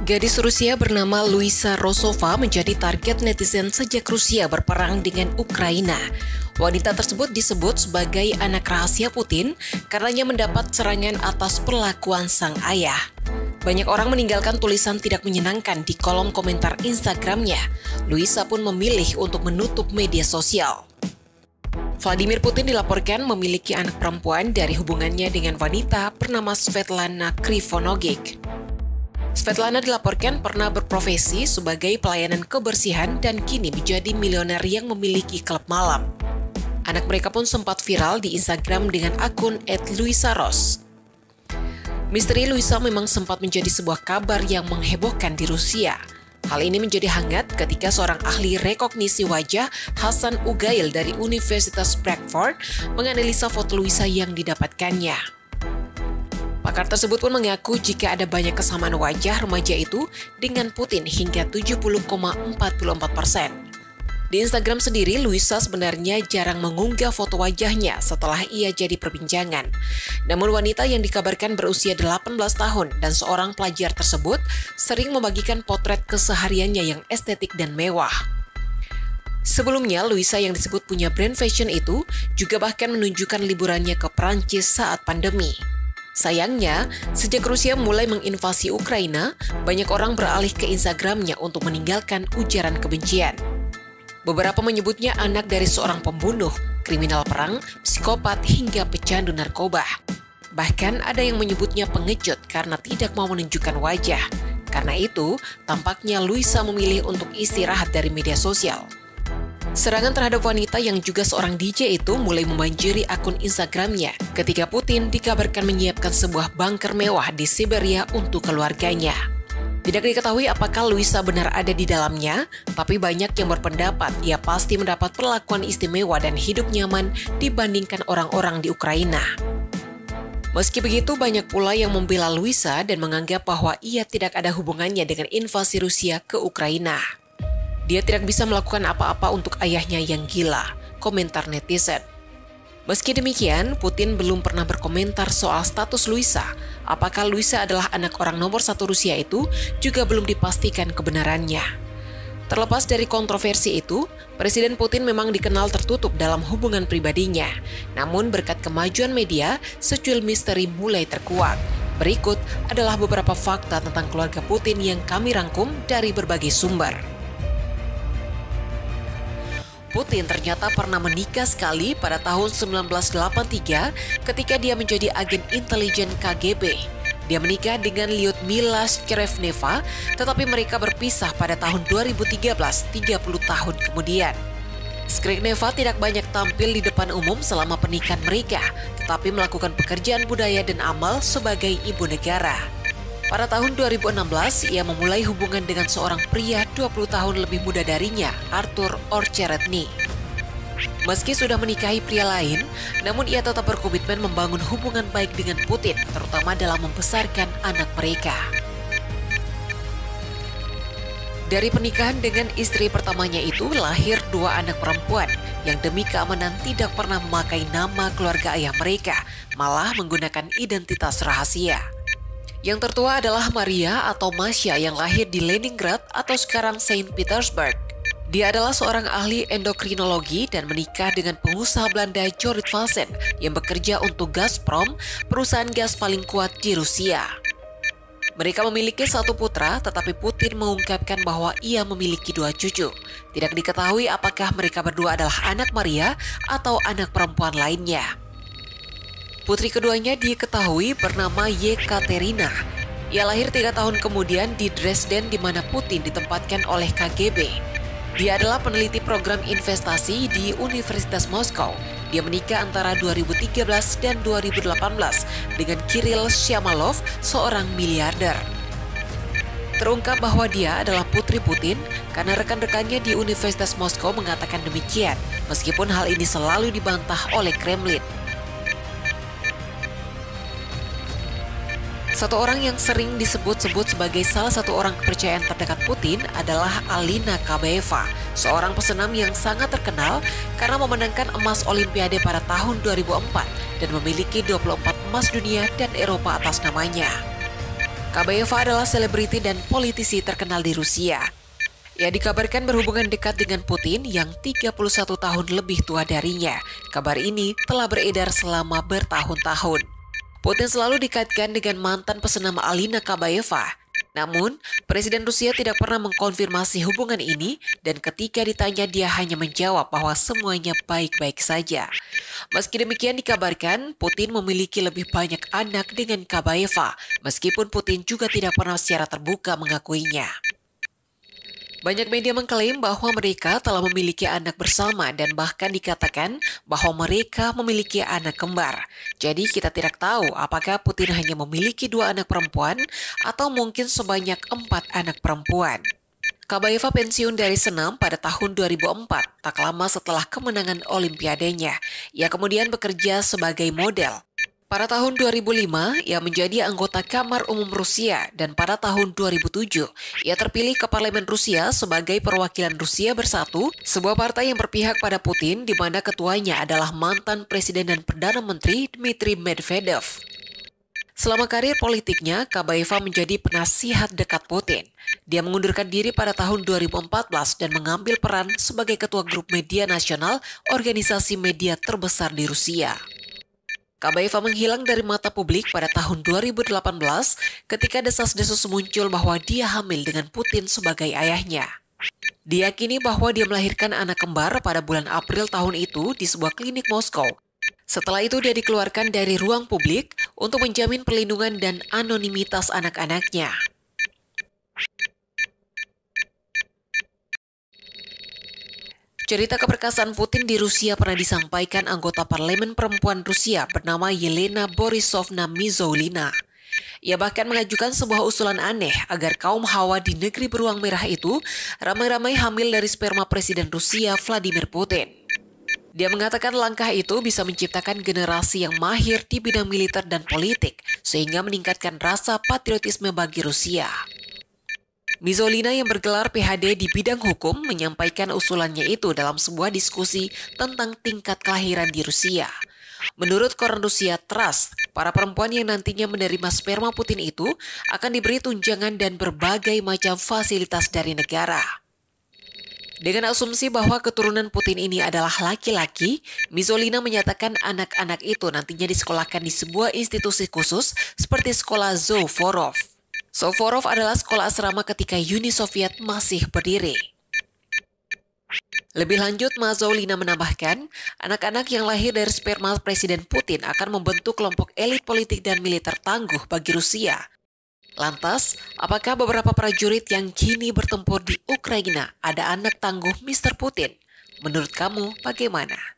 Gadis Rusia bernama Luisa Rosova menjadi target netizen sejak Rusia berperang dengan Ukraina. Wanita tersebut disebut sebagai anak rahasia Putin karenanya mendapat serangan atas perlakuan sang ayah. Banyak orang meninggalkan tulisan tidak menyenangkan di kolom komentar Instagramnya. Luisa pun memilih untuk menutup media sosial. Vladimir Putin dilaporkan memiliki anak perempuan dari hubungannya dengan wanita bernama Svetlana Krivonogic. Svetlana dilaporkan pernah berprofesi sebagai pelayanan kebersihan dan kini menjadi milioner yang memiliki klub malam. Anak mereka pun sempat viral di Instagram dengan akun @luisaros. Misteri Luisa memang sempat menjadi sebuah kabar yang menghebohkan di Rusia. Hal ini menjadi hangat ketika seorang ahli rekognisi wajah, Hasan Ugail dari Universitas Bradford, menganalisa foto Luisa yang didapatkannya. Pakar tersebut pun mengaku jika ada banyak kesamaan wajah remaja itu dengan Putin hingga 70,44%. Di Instagram sendiri, Luisa sebenarnya jarang mengunggah foto wajahnya setelah ia jadi perbincangan. Namun wanita yang dikabarkan berusia 18 tahun dan seorang pelajar tersebut sering membagikan potret kesehariannya yang estetik dan mewah. Sebelumnya, Luisa yang disebut punya brand fashion itu juga bahkan menunjukkan liburannya ke Prancis saat pandemi. Sayangnya, sejak Rusia mulai menginvasi Ukraina, banyak orang beralih ke Instagramnya untuk meninggalkan ujaran kebencian. Beberapa menyebutnya anak dari seorang pembunuh, kriminal perang, psikopat, hingga pecandu narkoba. Bahkan ada yang menyebutnya pengecut karena tidak mau menunjukkan wajah. Karena itu, tampaknya Luisa memilih untuk istirahat dari media sosial. Serangan terhadap wanita yang juga seorang DJ itu mulai membanjiri akun Instagramnya ketika Putin dikabarkan menyiapkan sebuah bunker mewah di Siberia untuk keluarganya. Tidak diketahui apakah Luisa benar ada di dalamnya, tapi banyak yang berpendapat ia pasti mendapat perlakuan istimewa dan hidup nyaman dibandingkan orang-orang di Ukraina. Meski begitu, banyak pula yang membela Luisa dan menganggap bahwa ia tidak ada hubungannya dengan invasi Rusia ke Ukraina. Dia tidak bisa melakukan apa-apa untuk ayahnya yang gila, komentar netizen. Meski demikian, Putin belum pernah berkomentar soal status Luisa. Apakah Luisa adalah anak orang nomor satu Rusia itu juga belum dipastikan kebenarannya. Terlepas dari kontroversi itu, Presiden Putin memang dikenal tertutup dalam hubungan pribadinya. Namun berkat kemajuan media, secuil misteri mulai terkuak. Berikut adalah beberapa fakta tentang keluarga Putin yang kami rangkum dari berbagai sumber. Putin ternyata pernah menikah sekali pada tahun 1983 ketika dia menjadi agen intelijen KGB. Dia menikah dengan Lyudmila Shkreveneva, tetapi mereka berpisah pada tahun 2013, 30 tahun kemudian. Shkreveneva tidak banyak tampil di depan umum selama pernikahan mereka, tetapi melakukan pekerjaan budaya dan amal sebagai ibu negara. Pada tahun 2016, ia memulai hubungan dengan seorang pria 20 tahun lebih muda darinya, Artur Orcheretny. Meski sudah menikahi pria lain, namun ia tetap berkomitmen membangun hubungan baik dengan Putin, terutama dalam membesarkan anak mereka. Dari pernikahan dengan istri pertamanya itu lahir 2 anak perempuan yang demi keamanan tidak pernah memakai nama keluarga ayah mereka, malah menggunakan identitas rahasia. Yang tertua adalah Maria atau Masya yang lahir di Leningrad atau sekarang Saint Petersburg. Dia adalah seorang ahli endokrinologi dan menikah dengan pengusaha Belanda Jorrit Valsen yang bekerja untuk Gazprom, perusahaan gas paling kuat di Rusia. Mereka memiliki 1 putra, tetapi Putin mengungkapkan bahwa ia memiliki 2 cucu. Tidak diketahui apakah mereka berdua adalah anak Maria atau anak perempuan lainnya. Putri keduanya diketahui bernama Yekaterina. Ia lahir 3 tahun kemudian di Dresden di mana Putin ditempatkan oleh KGB. Dia adalah peneliti program investasi di Universitas Moskow. Dia menikah antara 2013 dan 2018 dengan Kirill Shamalov, seorang miliarder. Terungkap bahwa dia adalah putri Putin karena rekan-rekannya di Universitas Moskow mengatakan demikian, meskipun hal ini selalu dibantah oleh Kremlin. Satu orang yang sering disebut-sebut sebagai salah satu orang kepercayaan terdekat Putin adalah Alina Kabaeva, seorang pesenam yang sangat terkenal karena memenangkan emas Olimpiade pada tahun 2004 dan memiliki 24 emas dunia dan Eropa atas namanya. Kabayeva adalah selebriti dan politisi terkenal di Rusia. Ia dikabarkan berhubungan dekat dengan Putin yang 31 tahun lebih tua darinya. Kabar ini telah beredar selama bertahun-tahun. Putin selalu dikaitkan dengan mantan pesenam Alina Kabayeva. Namun, Presiden Rusia tidak pernah mengkonfirmasi hubungan ini dan ketika ditanya dia hanya menjawab bahwa semuanya baik-baik saja. Meski demikian dikabarkan Putin memiliki lebih banyak anak dengan Kabayeva, meskipun Putin juga tidak pernah secara terbuka mengakuinya. Banyak media mengklaim bahwa mereka telah memiliki anak bersama dan bahkan dikatakan bahwa mereka memiliki anak kembar. Jadi kita tidak tahu apakah Putin hanya memiliki 2 anak perempuan atau mungkin sebanyak 4 anak perempuan. Kabayeva pensiun dari senam pada tahun 2004, tak lama setelah kemenangan Olimpiadenya. Ia kemudian bekerja sebagai model. Pada tahun 2005, ia menjadi anggota Kamar Umum Rusia dan pada tahun 2007, ia terpilih ke Parlemen Rusia sebagai perwakilan Rusia Bersatu, sebuah partai yang berpihak pada Putin di mana ketuanya adalah mantan Presiden dan Perdana Menteri Dmitry Medvedev. Selama karir politiknya, Kabayeva menjadi penasihat dekat Putin. Dia mengundurkan diri pada tahun 2014 dan mengambil peran sebagai ketua grup media nasional organisasi media terbesar di Rusia. Kabayeva menghilang dari mata publik pada tahun 2018 ketika desas-desus muncul bahwa dia hamil dengan Putin sebagai ayahnya. Diyakini bahwa dia melahirkan anak kembar pada bulan April tahun itu di sebuah klinik Moskow. Setelah itu dia dikeluarkan dari ruang publik untuk menjamin perlindungan dan anonimitas anak-anaknya. Cerita keperkasaan Putin di Rusia pernah disampaikan anggota parlemen perempuan Rusia bernama Yelena Borisovna Mizolina. Ia bahkan mengajukan sebuah usulan aneh agar kaum hawa di negeri beruang merah itu ramai-ramai hamil dari sperma Presiden Rusia Vladimir Putin. Dia mengatakan langkah itu bisa menciptakan generasi yang mahir di bidang militer dan politik sehingga meningkatkan rasa patriotisme bagi Rusia. Mizolina yang bergelar PhD di bidang hukum menyampaikan usulannya itu dalam sebuah diskusi tentang tingkat kelahiran di Rusia. Menurut koran Rusia Trust, para perempuan yang nantinya menerima sperma Putin itu akan diberi tunjangan dan berbagai macam fasilitas dari negara. Dengan asumsi bahwa keturunan Putin ini adalah laki-laki, Mizolina menyatakan anak-anak itu nantinya disekolahkan di sebuah institusi khusus seperti sekolah Zoforov. Zoforov adalah sekolah asrama ketika Uni Soviet masih berdiri. Lebih lanjut, Mizolina menambahkan, anak-anak yang lahir dari sperma Presiden Putin akan membentuk kelompok elit politik dan militer tangguh bagi Rusia. Lantas, apakah beberapa prajurit yang kini bertempur di Ukraina ada anak tangguh Mr. Putin? Menurut kamu, bagaimana?